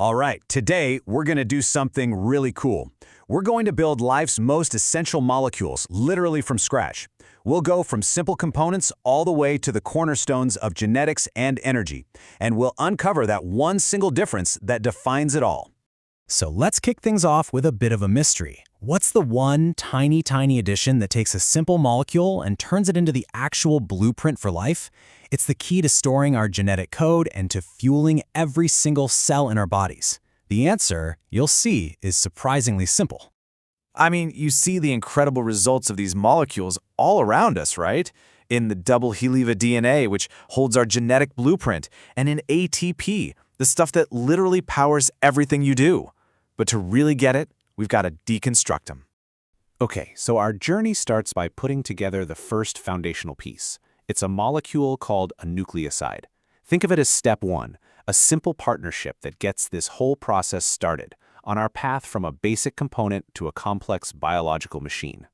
All right, today we're going to do something really cool. We're going to build life's most essential molecules, literally from scratch. We'll go from simple components all the way to the cornerstones of genetics and energy, and we'll uncover that one single difference that defines it all. So let's kick things off with a bit of a mystery. What's the one tiny addition that takes a simple molecule and turns it into the actual blueprint for life? It's the key to storing our genetic code and to fueling every single cell in our bodies. The answer, you'll see, is surprisingly simple. I mean, you see the incredible results of these molecules all around us, right? In the double helix of DNA, which holds our genetic blueprint, and in ATP, the stuff that literally powers everything you do. But to really get it, we've got to deconstruct them. Okay, so our journey starts by putting together the first foundational piece. It's a molecule called a nucleoside. Think of it as step one, a simple partnership that gets this whole process started on our path from a basic component to a complex biological machine.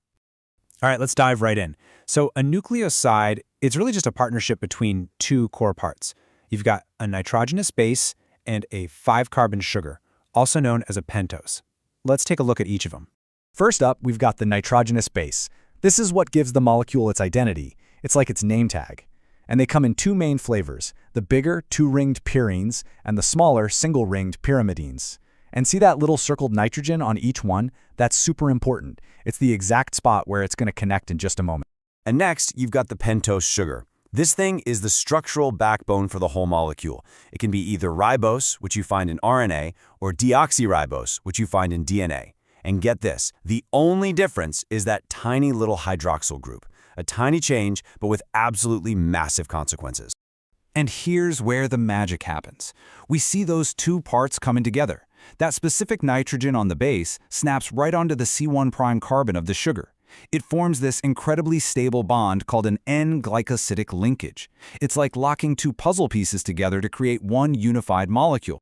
All right, let's dive right in. So a nucleoside, it's really just a partnership between two core parts. You've got a nitrogenous base and a 5-carbon sugar, also known as a pentose. Let's take a look at each of them. First up, we've got the nitrogenous base. This is what gives the molecule its identity. It's like its name tag. And they come in two main flavors, the bigger 2-ringed purines and the smaller single-ringed pyrimidines. And see that little circled nitrogen on each one? That's super important. It's the exact spot where it's going to connect in just a moment. And next, you've got the pentose sugar. This thing is the structural backbone for the whole molecule. It can be either ribose, which you find in RNA, or deoxyribose, which you find in DNA. And get this, the only difference is that tiny little hydroxyl group. A tiny change, but with absolutely massive consequences. And here's where the magic happens. We see those two parts coming together. That specific nitrogen on the base snaps right onto the C1' carbon of the sugar. It forms this incredibly stable bond called an N-Glycosidic linkage. It's like locking two puzzle pieces together to create one unified molecule.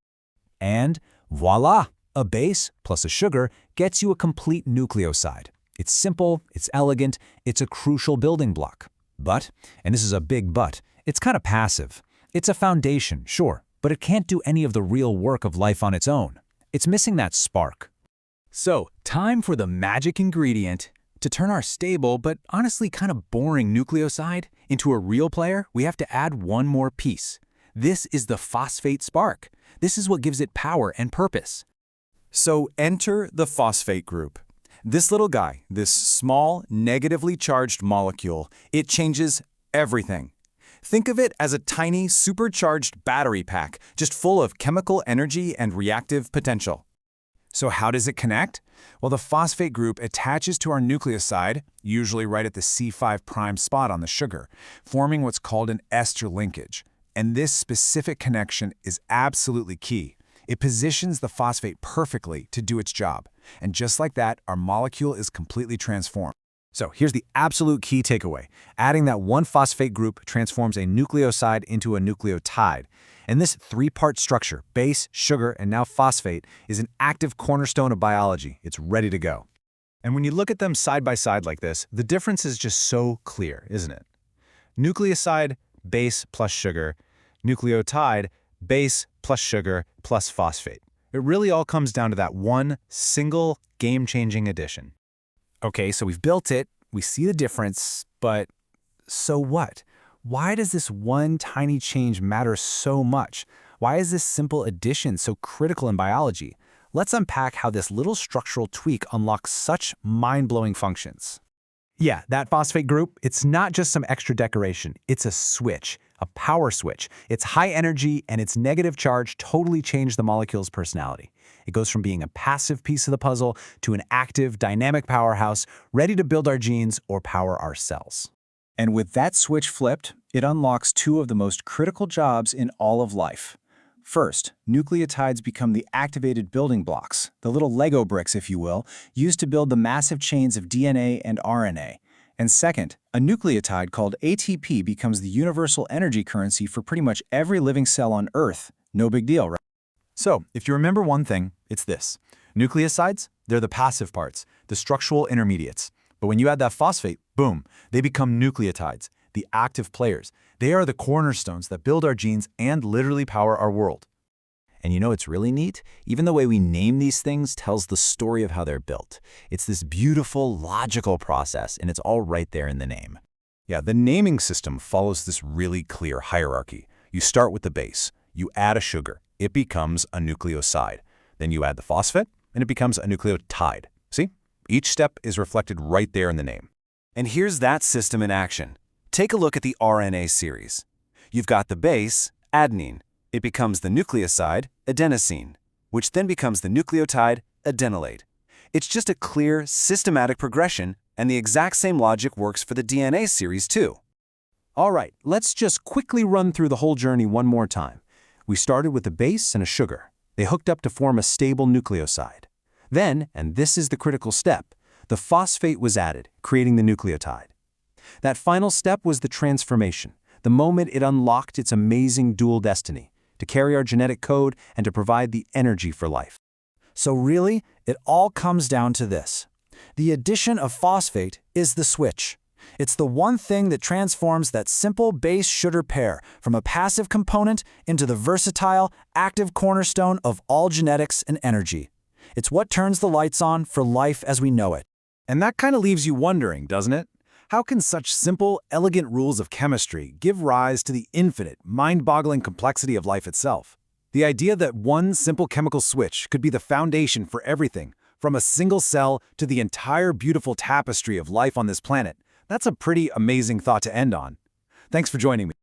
And voila! A base plus a sugar gets you a complete nucleoside. It's simple, it's elegant, it's a crucial building block. But, and this is a big but, it's kind of passive. It's a foundation, sure, but it can't do any of the real work of life on its own. It's missing that spark. So, time for the magic ingredient. To turn our stable, but honestly kind of boring nucleoside into a real player, we have to add one more piece. This is the phosphate spark. This is what gives it power and purpose. So enter the phosphate group. This little guy, this small, negatively charged molecule, it changes everything. Think of it as a tiny, supercharged battery pack, just full of chemical energy and reactive potential. So how does it connect? Well, the phosphate group attaches to our nucleoside, usually right at the C5' spot on the sugar, forming what's called an ester linkage. And this specific connection is absolutely key. It positions the phosphate perfectly to do its job. And just like that, our molecule is completely transformed. So here's the absolute key takeaway. Adding that one phosphate group transforms a nucleoside into a nucleotide. And this 3-part structure, base, sugar, and now phosphate, is an active cornerstone of biology. It's ready to go. And when you look at them side by side like this, the difference is just so clear, isn't it? Nucleoside, base plus sugar. Nucleotide, base plus sugar plus phosphate. It really all comes down to that one single game-changing addition. Okay, so we've built it, we see the difference, but so what? Why does this one tiny change matter so much? Why is this simple addition so critical in biology? Let's unpack how this little structural tweak unlocks such mind-blowing functions. Yeah, that phosphate group, it's not just some extra decoration. It's a switch, a power switch. It's high energy and its negative charge totally change the molecule's personality. It goes from being a passive piece of the puzzle to an active, dynamic powerhouse ready to build our genes or power our cells. And with that switch flipped, it unlocks two of the most critical jobs in all of life. First, nucleotides become the activated building blocks, the little Lego bricks, if you will, used to build the massive chains of DNA and RNA. And second, a nucleotide called ATP becomes the universal energy currency for pretty much every living cell on Earth. No big deal, right? So, if you remember one thing, it's this. Nucleosides, they're the passive parts, the structural intermediates. But when you add that phosphate, boom, they become nucleotides, the active players. They are the cornerstones that build our genes and literally power our world. And you know what's really neat? Even the way we name these things tells the story of how they're built. It's this beautiful, logical process, and it's all right there in the name. Yeah, the naming system follows this really clear hierarchy. You start with the base. You add a sugar. It becomes a nucleoside. Then you add the phosphate, and it becomes a nucleotide. See? Each step is reflected right there in the name. And here's that system in action. Take a look at the RNA series. You've got the base, adenine. It becomes the nucleoside, adenosine, which then becomes the nucleotide, adenylate. It's just a clear, systematic progression, and the exact same logic works for the DNA series too. All right, let's just quickly run through the whole journey one more time. We started with a base and a sugar. They hooked up to form a stable nucleoside. Then, and this is the critical step, the phosphate was added, creating the nucleotide. That final step was the transformation, the moment it unlocked its amazing dual destiny, to carry our genetic code and to provide the energy for life. So really, it all comes down to this. The addition of phosphate is the switch. It's the one thing that transforms that simple base-sugar pair from a passive component into the versatile, active cornerstone of all genetics and energy. It's what turns the lights on for life as we know it. And that kind of leaves you wondering, doesn't it? How can such simple, elegant rules of chemistry give rise to the infinite, mind-boggling complexity of life itself? The idea that one simple chemical switch could be the foundation for everything, from a single cell to the entire beautiful tapestry of life on this planet, that's a pretty amazing thought to end on. Thanks for joining me.